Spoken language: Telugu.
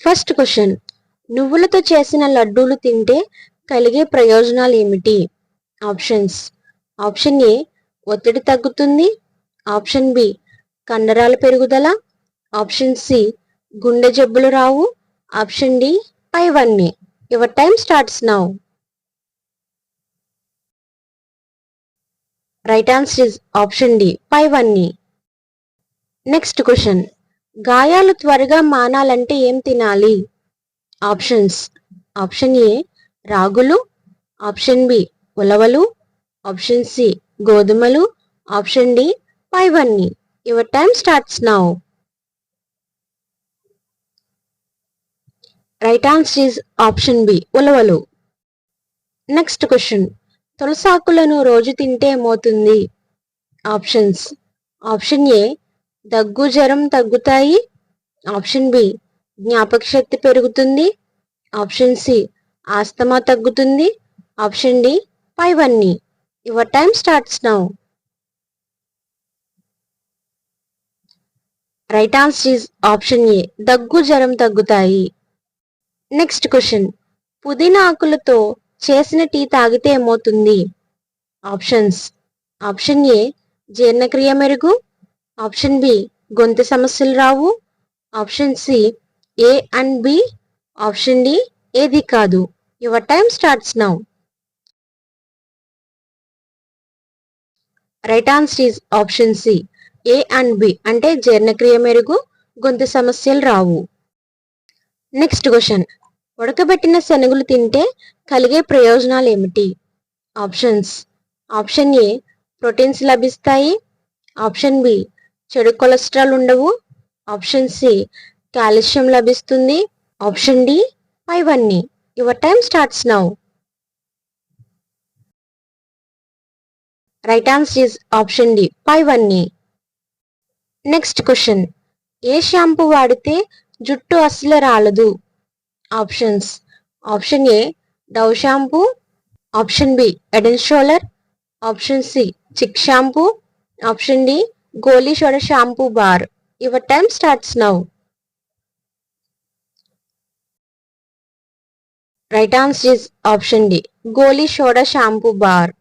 ఫస్ట్ క్వశ్చన్, నువ్వులతో చేసిన లడ్డూలు తింటే కలిగే ప్రయోజనాలు ఏమిటి? ఆప్షన్స్. ఆప్షన్ ఏ ఒత్తిడి తగ్గుతుంది. ఆప్షన్ బి కండరాల పెరుగుదల. ఆప్షన్ సి గుండె జబ్బులు రావు. ఆప్షన్ డి పైవన్నీ. Your time starts now. Right answer is option D పైవన్నీ. నెక్స్ట్ క్వశ్చన్, గాయాలు త్వరగా మానాలంటే ఏం తినాలి? ఆప్షన్స్. ఆప్షన్ ఏ రాగులు. ఆప్షన్ బి ఉలవలు. ఆప్షన్ సి గోధుమలు. ఆప్షన్ డి పైవన్నీ. Your time starts now. Right answer is option B ఉలవలు. నెక్స్ట్ క్వశ్చన్, తులసాకులను రోజు తింటే ఏమవుతుంది? ఆప్షన్స్. ఆప్షన్ ఏ దగ్గు జ్వరం తగ్గుతాయి. ఆప్షన్ బి జ్ఞాపక శక్తి పెరుగుతుంది. ఆప్షన్ సి ఆస్తమా తగ్గుతుంది. ఆప్షన్ డి పైవన్నీ. Your time starts now. Right answer is option A దగ్గు జ్వరం తగ్గుతాయి. నెక్స్ట్ క్వశ్చన్, పుదీనా ఆకులతో చేసిన టీ తాగితే ఏమవుతుంది? ఆప్షన్స్. ఆప్షన్ ఏ జీర్ణక్రియ మెరుగు. ఆప్షన్ బి గొంతు సమస్యలు రావు. Option C A and B. Option D ఏది కాదు. Your time starts now. Right answer is option C A and B అంటే జీర్ణక్రియ మెరుగు, గొంతు సమస్యలు రావు. నెక్స్ట్ క్వశ్చన్, ఉడకబెట్టిన శనగలు తింటే కలిగే ప్రయోజనాలు ఏమిటి? ఆప్షన్స్. ఆప్షన్ ఏ ప్రోటీన్స్ లభిస్తాయి. ఆప్షన్ బి చెడు కొలెస్ట్రాల్ ఉండవు. ఆప్షన్ సి కాల్షియం లభిస్తుంది. ఆప్షన్ డి పైవన్నీ. Your time starts now. Right answer is option D పైవన్నీ. నెక్స్ట్ క్వశ్చన్, ఏ షాంపూ వాడితే జుట్టు అస్సలు రాలదు? Options. Option A Dove shampoo. Option B head and shoulder. Option C Chik shampoo. Option D Goli soda shampoo bar. Your time starts now. Right answer is option D Goli soda shampoo bar.